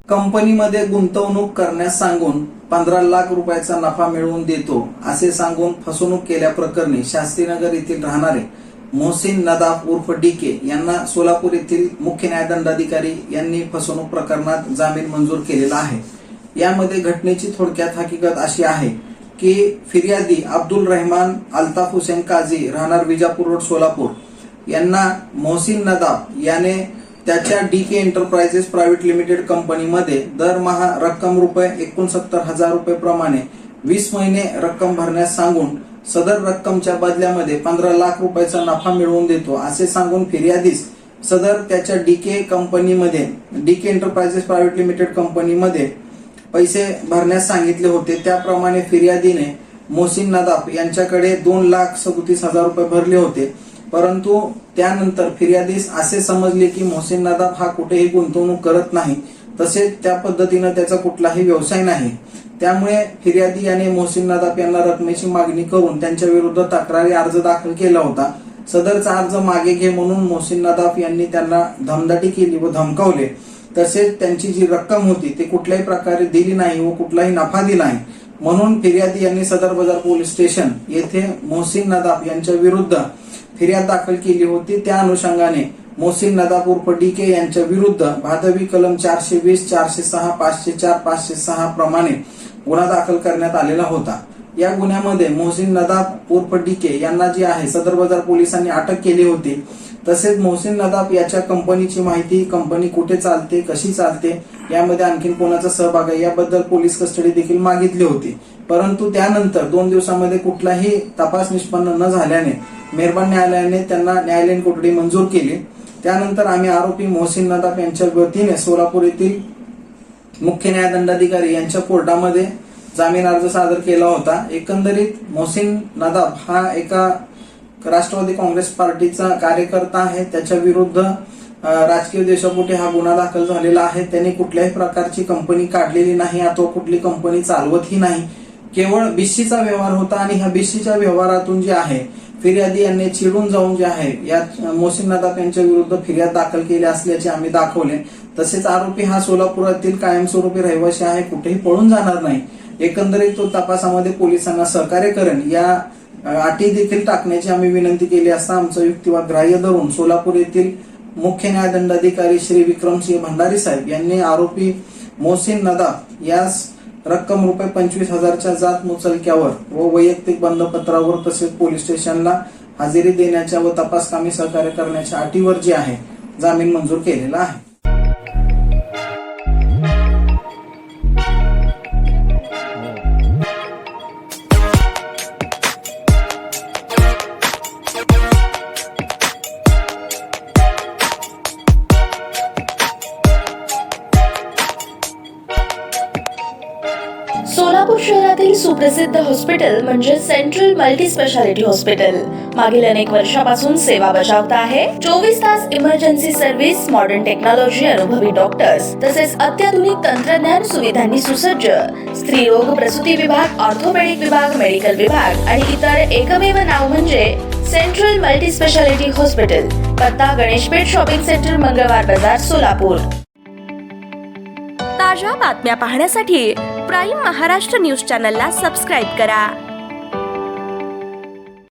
कंपनीमध्ये गुंतवणूक करण्यास सांगून 15 लाख रुपयाचा नफा मिळवून देतो असे सांगून फसवणूक केल्याप्रकरणी शास्त्रीनगर येथील राहणारे मोहसिन नदाफ उर्फ डीके यांना सोलापूर येथील मुख्य न्यायदंडाधिकारी यांनी फसवणूक प्रकरणात जामीन मंजूर केलेला आहे। यामध्ये घटनेची थोडक्यात हकीकत अशी आहे की फिर्यादी अब्दुल रहमान अल्ताफ हुसेन काझी राहणार विजापूर रोड सोलापूर यांना मोहसिन नदाफ याने त्याच्या डीके एंटरप्राइजेस प्रायव्हेट लिमिटेड कंपनीमध्ये दरमहा रक्कम रुपये 69,000 रुपये प्रमाणे 20 महिने रक्कम भरण्यास सांगून सदर रक्कमच्या बदल्यामध्ये 15 लाख रुपयाचा नफा मिळवून देतो असे सांगून फिर्यादीस सदर त्याच्या डीके कंपनीमध्ये डीके एंटरप्राइजेस प्रायव्हेट लिमिटेड कंपनीमध्ये पैसे भरण्यास सांगितले होते। त्याप्रमाणे फिर्यादीने मोहसिन नदाफ यांच्याकडे 2,37,000 रुपये भरले होते, परंतु त्यानंतर फिर्यादीस असे समजले की मोहसिन नदाफ हा कुठेही गुंतवणूक करत नाही, तसेच त्या पद्धतीने त्याचा कुठलाही व्यवसाय नाही। त्यामुळे फिर्यादी याने मोहसिन नदाफ यांना रकमेची मागणी करून त्यांच्या विरुद्ध तक्रारी अर्ज दाखल केला होता। सदरचा अर्ज मागे घे म्हणून मोहसिन नदाफ यांनी त्यांना धमदाटी केली व धमकावले, तसेच त्यांची जी रक्कम होती ती कुठल्याही प्रकारे दिली नाही व कुठलाही नफा दिला नाही, म्हणून फिर्यादी यांनी सदर बाजार पोलीस स्टेशन येथे मोहसिन नदाफ यांच्या विरुद्ध फिर्याद दाखल केली होती। त्या अनुषंगाने मोहसिन नदाफ उर्फ डीके यांच्या विरुद्ध भादवी कलम 420, 406, 504, 506 प्रमाणे गुन्हा दाखल करण्यात आलेला होता। या गुन्ह्यामध्ये मोहसिन नदाफ उर्फ डीके यांना जी आहे सदर बाजार पोलिसांनी अटक केली होती। तसेच मोहसिन नदाफ याच्या कंपनीची माहिती, कंपनी कुठे चालते, कशी चालते, यामध्ये आणखीन कोणाचा सहभाग आहे याबद्दल पोलीस कस्टडी देखील मागितली होती, परंतु त्यानंतर 2 दिवसांमध्ये कुठलाही तपास निष्पन्न न झाल्याने मेहरबान न्यायालयाने त्यांना न्यायालयीन कोठडी मंजूर केली। त्यानंतर आम्ही आरोपी मोहसिन नदाफ यांच्या वतीने सोलापूर येथील मुख्य न्यायदंडाधिकारी यांच्या कोर्टामध्ये जामीन अर्ज सादर केला होता। एकंदरीत मोहसिन नदाफ हा एका राष्ट्रवादी काँग्रेस पार्टीचा कार्यकर्ता आहे। त्याच्या विरुद्ध राजकीय देशापोटी हा गुन्हा दाखल झालेला आहे। त्यांनी कुठल्याही प्रकारची कंपनी काढलेली नाही अथवा कुठली कंपनी चालवतही नाही, केवळ बिशीचा व्यवहार होता आणि ह्या बिशीच्या व्यवहारातून जे आहे फिर्यादी यांनी चिडून जाऊन जे आहे या मोहसिन नदाफ यांच्या विरुद्ध फिर्याद दाखल केली असल्याचे आम्ही दाखवले। तसेच आरोपी हा सोलापुरातील कायमस्वरूपी रहिवासी आहे, कुठेही पळून जाणार नाही। एकंदरीत तो तपासामध्ये पोलिसांना सहकार्य करेल या अटी देखील टाकण्याची आम्ही विनंती केली असता आमचा युक्तिवाद ग्राह्य धरून सोलापूर येथील मुख्य न्यायदंडाधिकारी श्री विक्रमसिंह भंडारी साहेब यांनी आरोपी मोहसिन नदाफ यास रक्कम रुपये 25,000च्या जात मुचलक्यावर व वैयक्तिक बंधपत्रावर तसेच पोलीस स्टेशनला हजेरी देण्याच्या व तपास कामी सहकार्य करण्याच्या अटीवर जे आहे जामीन मंजूर केलेला आहे। सोलापूर शहरातील सुप्रसिद्ध हॉस्पिटल म्हणजे सेंट्रल मल्टी स्पेशालिटी हॉस्पिटल मागील अनेक वर्षापासून सेवा बजावत आहे। 24 तास इमर्जन्सी सर्व्हिस, मॉडर्न टेक्नॉलॉजी, अनुभवी डॉक्टर्स तसेच अत्याधुनिक तंत्रज्ञान सुविधांनी सुसज्ज स्त्रीरोग प्रसूती विभाग, ऑर्थोपेडिक विभाग, मेडिकल विभाग आणि इतर एकमेव नाव म्हणजे सेंट्रल मल्टी स्पेशालिटी हॉस्पिटल। पत्ता गणेशपेठ शॉपिंग सेंटर, मंगळवार बाजार, सोलापूर। ताज्या बातम्या पाहण्यासाठी प्राईम महाराष्ट्र न्यूज चॅनलला सबस्क्राईब करा।